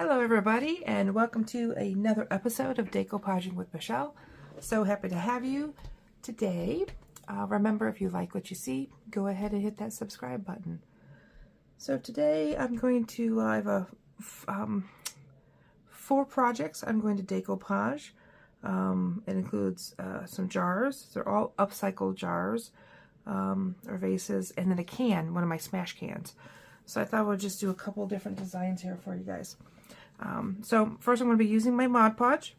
Hello everybody, and welcome to another episode of Decoupaging with Michelle. So happy to have you today. Remember, if you like what you see, go ahead and hit that subscribe button. So today I'm going to, I have 4 projects I'm going to decoupage. It includes some jars. They're all upcycled jars or vases, and then a can, one of my smash cans. So I thought we'll just do a couple different designs here for you guys. So first I'm going to be using my Mod Podge.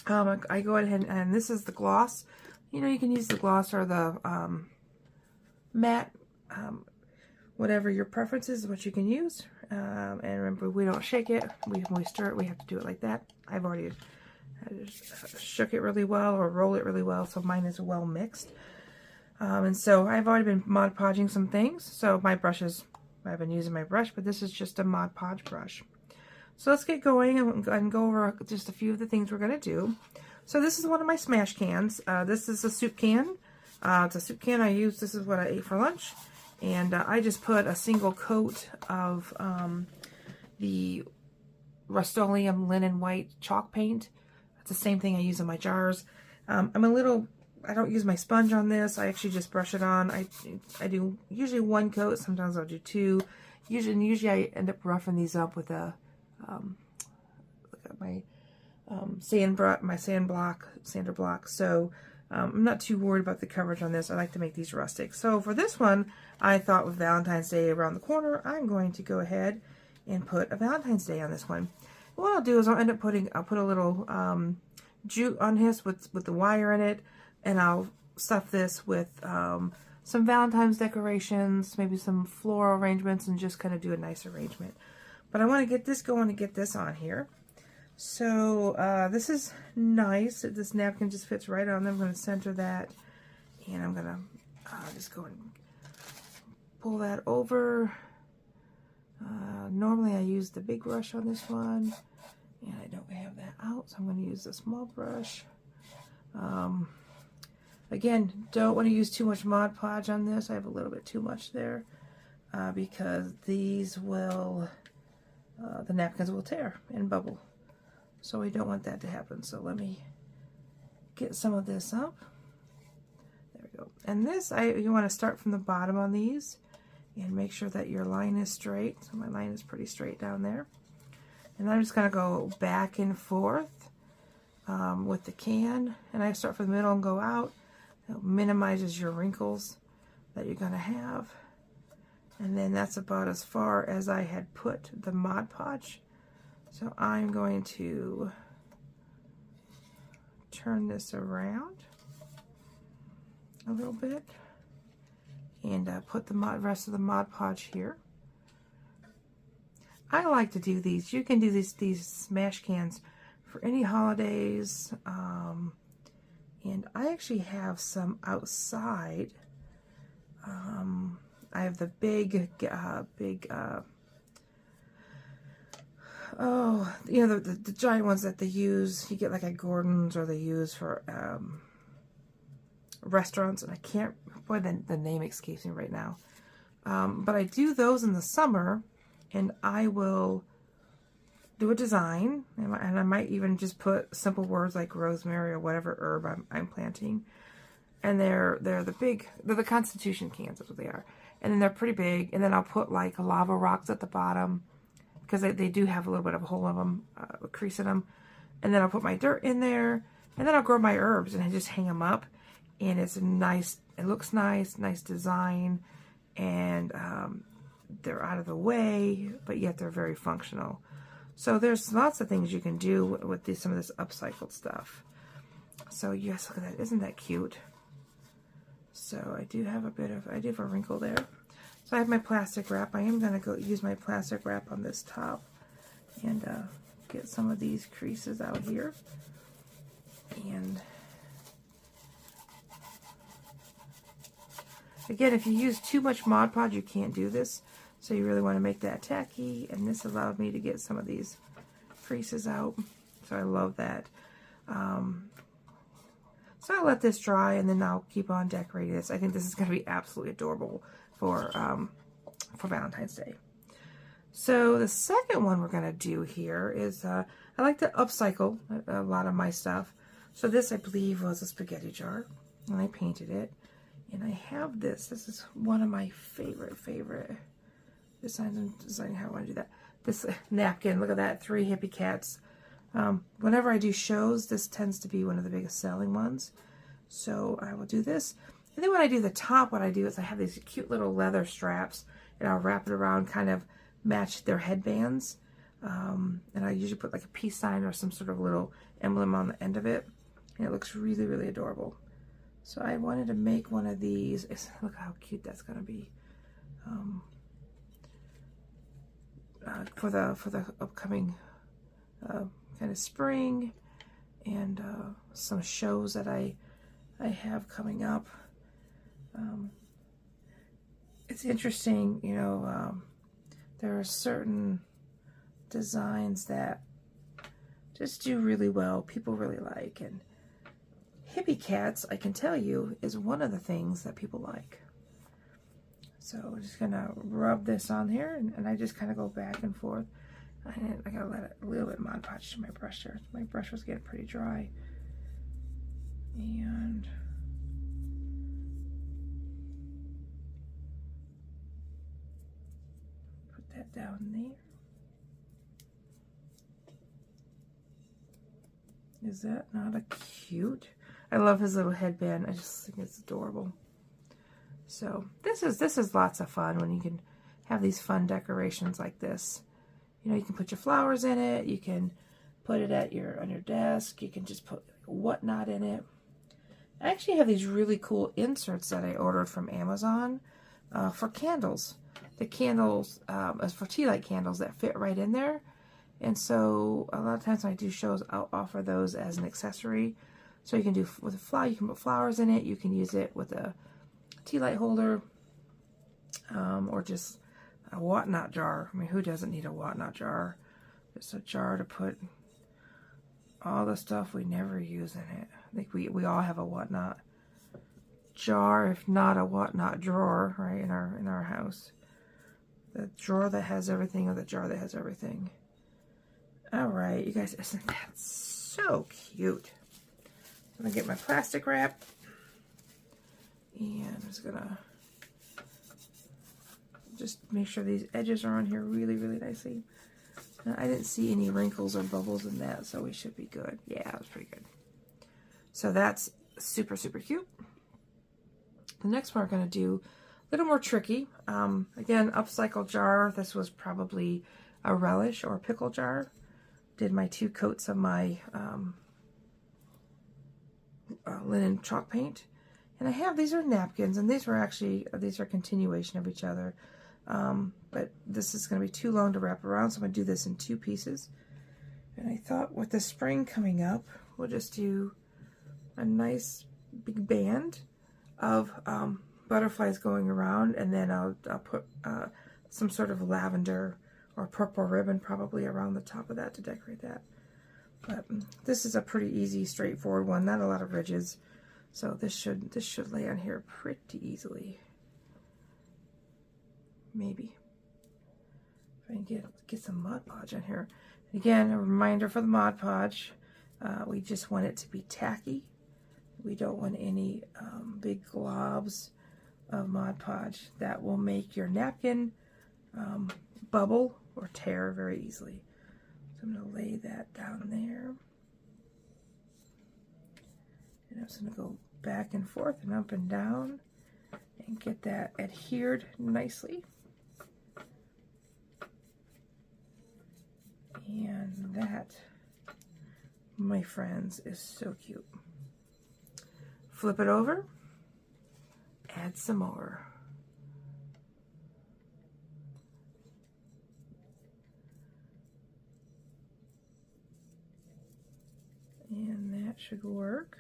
I go ahead and this is the gloss. You know, you can use the gloss or the matte, whatever your preference is, what you can use. And remember, we don't shake it. When we stir it, we have to do it like that. I've already shook it really well or roll it really well, so mine is well mixed. And so I've already been Mod Podging some things. So my brushes, I've been using my brush, but this is just a Mod Podge brush. So let's get going and go over just a few of the things we're going to do. So this is one of my smash cans. This is a soup can. It's a soup can I use. This is what I ate for lunch. And I just put a single coat of the Rust-Oleum linen white chalk paint. It's the same thing I use in my jars. I don't use my sponge on this. I actually just brush it on. I do usually 1 coat. Sometimes I'll do 2. Usually I end up roughing these up with a look at my sander block. So I'm not too worried about the coverage on this. I like to make these rustic. So for this one, I thought with Valentine's Day around the corner, I'm going to go ahead and put a Valentine's Day on this one. What I'll do is I'll put a little jute on this with the wire in it, and I'll stuff this with some Valentine's decorations, maybe some floral arrangements, and just kind of do a nice arrangement. But I want to get this going and get this on here. So this is nice. This napkin just fits right on there. I'm going to center that, and I'm going to just go and pull that over. Normally I use the big brush on this one, and I don't have that out, so I'm going to use the small brush. Again, don't want to use too much Mod Podge on this. I have a little bit too much there because these will, the napkins will tear and bubble. So we don't want that to happen. So let me get some of this up. There we go. And this, you want to start from the bottom on these and make sure that your line is straight. So my line is pretty straight down there. And I'm just going to go back and forth with the can. And I start from the middle and go out. It minimizes your wrinkles that you're going to have. And then that's about as far as I had put the Mod Podge. So I'm going to turn this around a little bit and put the rest of the Mod Podge here. I like to do these. You can do these smash cans for any holidays. And I actually have some outside. I have the big, oh, you know, the giant ones that they use, you get like at Gordon's, or they use for restaurants, and I can't, boy, the name escapes me right now. But I do those in the summer, and I will do a design, and I might even just put simple words like rosemary or whatever herb I'm planting. And they're the Constitution cans, that's what they are. And then they're pretty big, and then I'll put like lava rocks at the bottom, because they do have a little bit of a hole in them, a crease in them. And then I'll put my dirt in there, and then I'll grow my herbs, and I just hang them up. And it's nice, it looks nice design, and they're out of the way, but yet they're very functional. So there's lots of things you can do with some of this upcycled stuff. So yes, look at that, isn't that cute? So I do have a wrinkle there. So I have my plastic wrap. I am going to go use my plastic wrap on this top and get some of these creases out here. And again, if you use too much Mod Podge, you can't do this. So you really want to make that tacky, and this allowed me to get some of these creases out. So I love that. So I'll let this dry, and then I'll keep on decorating this. I think this is going to be absolutely adorable for Valentine's Day. So the second one we're going to do here is, I like to upcycle a lot of my stuff. So this, I believe, was a spaghetti jar, and I painted it. And I have this. This is one of my favorite designs. I'm designing how I want to do that. This napkin, look at that, 3 hippie cats. Whenever I do shows, this tends to be one of the biggest selling ones. So I will do this. And then when I do the top, what I do is I have these cute little leather straps, and I'll wrap it around, kind of match their headbands. And I usually put like a peace sign or some sort of little emblem on the end of it. And it looks really, really adorable. So I wanted to make one of these. Look how cute that's going to be. For the upcoming kind of spring and some shows that I have coming up. It's interesting, you know, there are certain designs that just do really well, people really like, and hippie cats, I can tell you, is one of the things that people like. So I'm just gonna rub this on here, and I just kind of go back and forth. I gotta let it a little bit Mod Podge to my brush here. My brush was getting pretty dry. And put that down there. Is that not a cute? I love his little headband. I just think it's adorable. So this is lots of fun when you can have these fun decorations like this. You know, you can put your flowers in it. You can put it at on your desk. You can just put whatnot in it. I actually have these really cool inserts that I ordered from Amazon for candles. The candles, as for tea light candles that fit right in there. And so a lot of times when I do shows, I'll offer those as an accessory. So you can do with a flower, you can put flowers in it. You can use it with a tea light holder, or just a whatnot jar. I mean, who doesn't need a whatnot jar? Just a jar to put all the stuff we never use in it. I think we all have a whatnot jar, if not a whatnot drawer, right, in our house. The drawer that has everything, or the jar that has everything. All right, you guys, isn't that so cute? I'm gonna get my plastic wrap, and I'm just gonna just make sure these edges are on here really, really nicely. I didn't see any wrinkles or bubbles in that, so we should be good. Yeah, it was pretty good. So that's super, super cute. The next one we're gonna do a little more tricky. Again, upcycled jar. This was probably a relish or a pickle jar. Did my 2 coats of my linen chalk paint, and I have, these are napkins, and these are a continuation of each other, but this is going to be too long to wrap around, so I'm going to do this in 2 pieces. And I thought with the spring coming up, we'll just do a nice big band of butterflies going around, and then I'll put some sort of lavender or purple ribbon probably around the top of that to decorate that. But this is a pretty easy, straightforward one. Not a lot of ridges, so this should lay on here pretty easily. Maybe if I can get some Mod Podge on here. And again, a reminder for the Mod Podge: we just want it to be tacky. We don't want any big globs of Mod Podge that will make your napkin bubble or tear very easily. So I'm going to lay that down there. And I'm just going to go back and forth and up and down and get that adhered nicely. And that, my friends, is so cute. Flip it over, add some more. And that should work.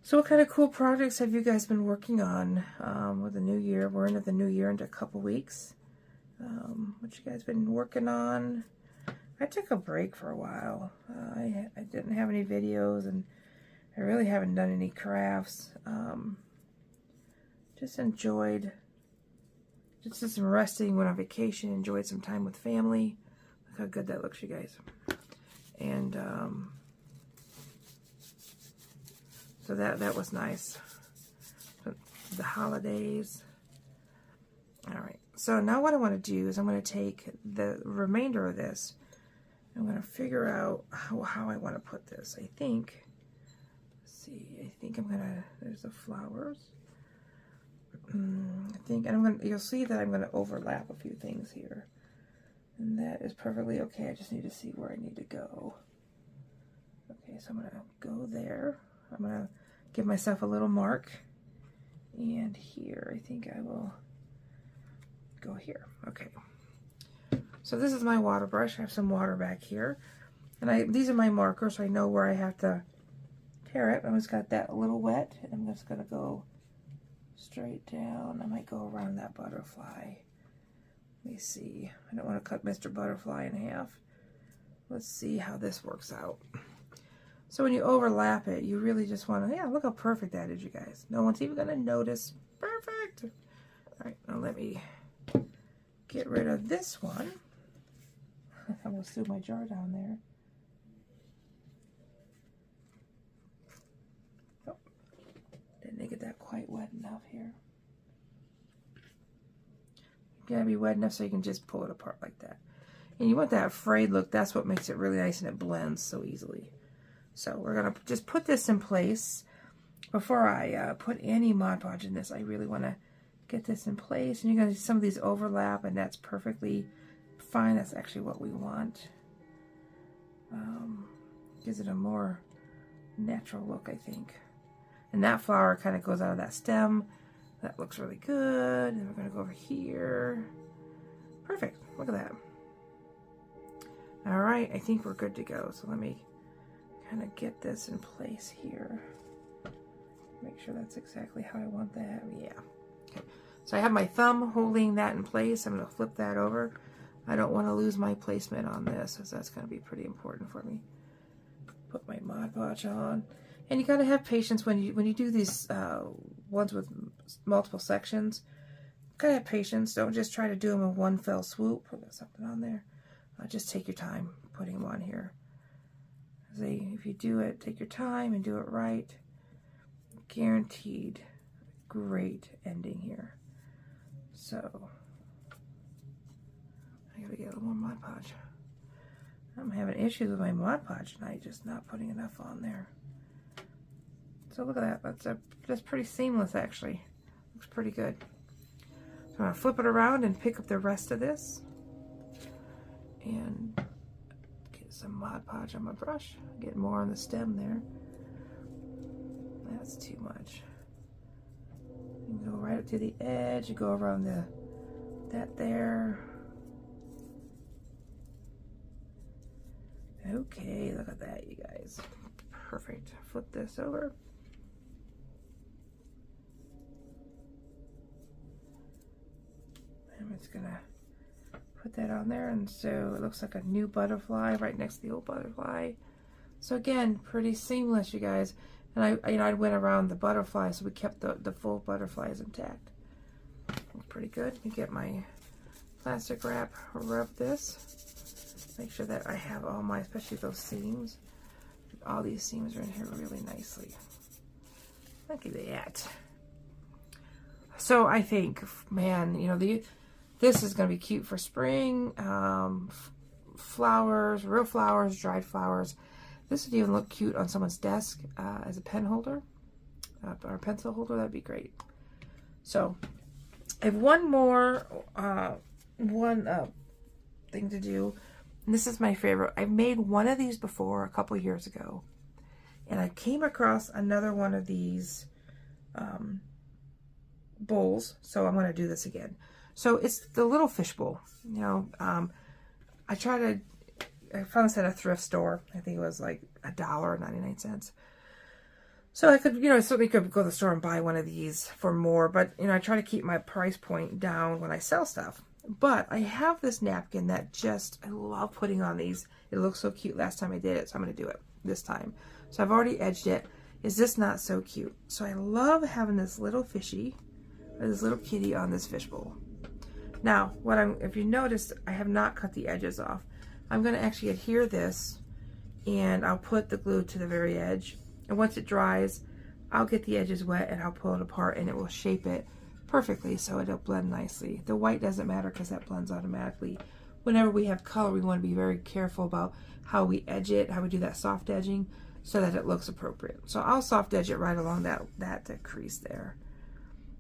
So what kind of cool projects have you guys been working on with the new year? We're into the new year into a couple weeks. What you guys been working on? I took a break for a while. I didn't have any videos, and I really haven't done any crafts. Just enjoyed Just did some resting, went on vacation, enjoyed some time with family. Look how good that looks, you guys. And so that was nice. The holidays. All right. So now what I want to do is I'm going to take the remainder of this. I'm going to figure out how I want to put this. I think, let's see, I think I'm going to, there's the flowers. I think, and I'm going to, you'll see that I'm going to overlap a few things here. And that is perfectly okay. I just need to see where I need to go. Okay, so I'm going to go there. I'm going to give myself a little mark. And here, I think I will go here. Okay. So this is my water brush. I have some water back here. And these are my markers, so I know where I have to tear it. I just got that a little wet. And I'm just going to go straight down. I might go around that butterfly. Let me see. I don't want to cut Mr. Butterfly in half. Let's see how this works out. So when you overlap it, you really just want to, yeah, look how perfect that is, you guys. No one's even going to notice. Perfect. All right, now let me get rid of this one. I'm going to stew my jar down there. Oh, didn't get that quite wet enough here. You gotta be wet enough so you can just pull it apart like that. And you want that frayed look. That's what makes it really nice, and it blends so easily. So we're going to just put this in place. Before I put any Mod Podge in this, I really want to get this in place. And you're going to see some of these overlap, and that's perfectly fine. That's actually what we want. Gives it a more natural look, I think. And that flower kind of goes out of that stem. That looks really good. And we're going to go over here. Perfect. Look at that. All right, I think we're good to go. So let me kind of get this in place here. Make sure that's exactly how I want that. Yeah. Okay. So I have my thumb holding that in place. I'm going to flip that over. I don't want to lose my placement on this, because that's going to be pretty important for me. Put my Mod Podge on. And you got to have patience when you do these ones with multiple sections. Got to have patience. Don't just try to do them in one fell swoop. Put something on there. Just take your time putting them on here. If you do it, take your time and do it right, guaranteed great ending here. So I gotta get a little more Mod Podge. I'm having issues with my Mod Podge tonight, just not putting enough on there. So look at that. That's pretty seamless, actually. Looks pretty good. So I'm gonna flip it around and pick up the rest of this and get some Mod Podge on my brush. Get more on the stem there. That's too much. You can go right up to the edge. You go around that there. Okay, look at that, you guys. Perfect. Flip this over. I'm just gonna put that on there, and so it looks like a new butterfly right next to the old butterfly. So again, pretty seamless, you guys. And I went around the butterfly, so we kept the full butterflies intact. Pretty good. You get my plastic wrap, rub this. Make sure that I have all my, especially those seams. All these seams are in here really nicely. Look at that. So I think, man, you know, this is going to be cute for spring. Flowers, real flowers, dried flowers. This would even look cute on someone's desk as a pen holder or a pencil holder. That'd be great. So I have one more thing to do. And this is my favorite. I've made one of these before a couple years ago. And I came across another one of these bowls. So I'm going to do this again. So it's the little fish bowl. You know, I found this at a thrift store. I think it was like $1.99. So I could, you know, certainly could go to the store and buy one of these for more. But, you know, I try to keep my price point down when I sell stuff. But I have this napkin that I love putting on these. It looks so cute last time I did it, so I'm going to do it this time. So I've already edged it. Is this not so cute? So I love having this little fishy, or this little kitty on this fish bowl. Now, if you noticed, I have not cut the edges off. I'm going to actually adhere this, and I'll put the glue to the very edge. And once it dries, I'll get the edges wet and I'll pull it apart, and it will shape it perfectly so it'll blend nicely. The white doesn't matter because that blends automatically. Whenever we have color, we want to be very careful about how we edge it, how we do that soft edging, so that it looks appropriate. So I'll soft edge it right along that crease there.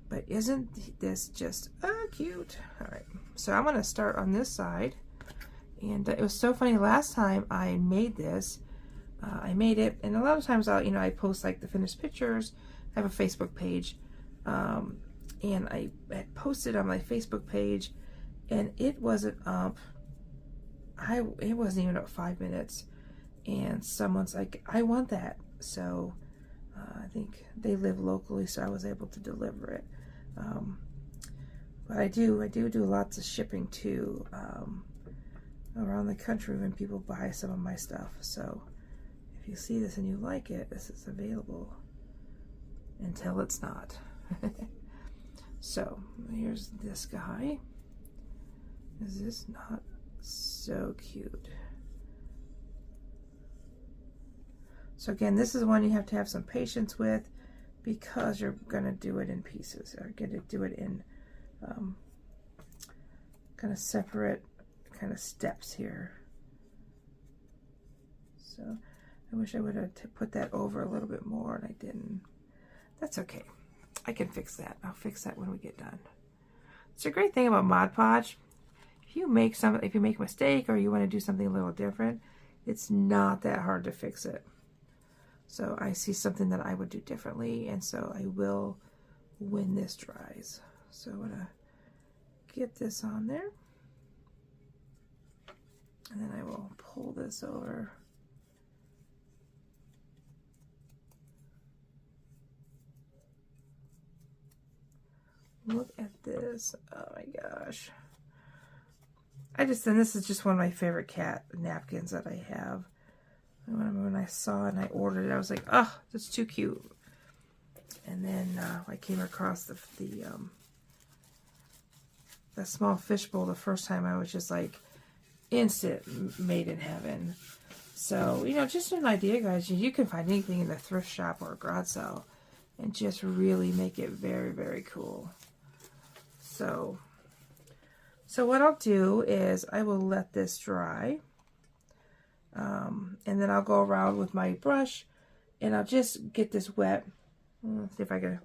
But isn't this just cute? All right, so I'm going to start on this side. And it was so funny, last time I made this, I made it, and a lot of times I post like the finished pictures. I have a Facebook page, and I had posted on my Facebook page, and it wasn't up. It wasn't even up 5 minutes, and someone's like, I want that. So I think they live locally, so I was able to deliver it. But I do lots of shipping too, around the country when people buy some of my stuff. So if you see this and you like it, this is available until it's not. So here's this guy. Is this not so cute? So again, this is one you have to have some patience with, because you're gonna do it in pieces, or gonna do it in kind of separate kind of steps here. So I wish I would have put that over a little bit more, and I didn't. That's okay. I can fix that. I'll fix that when we get done. It's a great thing about Mod Podge. If you make a mistake or you want to do something a little different, it's not that hard to fix it. So I see something that I would do differently, and so I will when this dries. So I'm gonna get this on there, and then I will pull this over. Look at this. Oh my gosh. And this is just one of my favorite cat napkins that I have. When I saw it and I ordered it, I was like, oh, that's too cute. And then I came across the small fishbowl the first time. I was just like, instant made in heaven. So, just an idea, guys. You can find anything in a thrift shop or a garage sale and just really make it very, very cool. So what I'll do is I will let this dry. And then I'll go around with my brush, and I'll just get this wet. Let's see if I can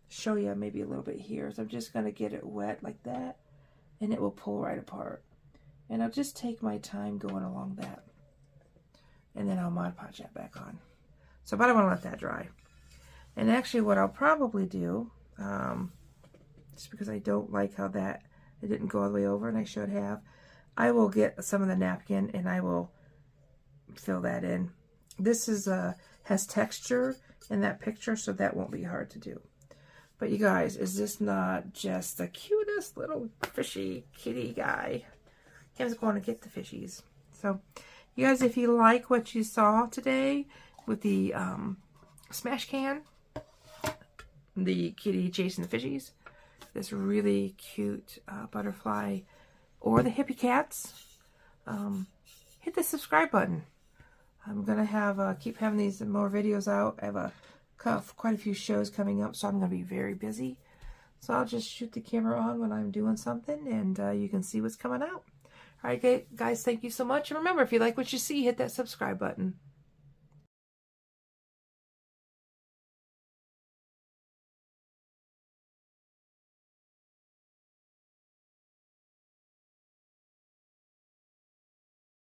show you maybe a little bit here. So I'm just going to get it wet like that, and it will pull right apart. And I'll just take my time going along that. And then I'll Mod Podge that back on. So, but I want to let that dry. And actually what I'll probably do, just because I don't like how it didn't go all the way over, and I should have, I will get some of the napkin and I will fill that in. This has texture in that picture, so that won't be hard to do. But you guys, is this not just the cutest little fishy kitty guy? Kim's going to get the fishies. So you guys, if you like what you saw today with the smash can, the kitty chasing the fishies, this really cute butterfly, or the hippie cats, hit the subscribe button. I'm gonna keep having these more videos out. I have quite a few shows coming up, so I'm gonna be very busy. So I'll just shoot the camera on when I'm doing something, and you can see what's coming out. All right, guys, thank you so much. And remember, if you like what you see, hit that subscribe button.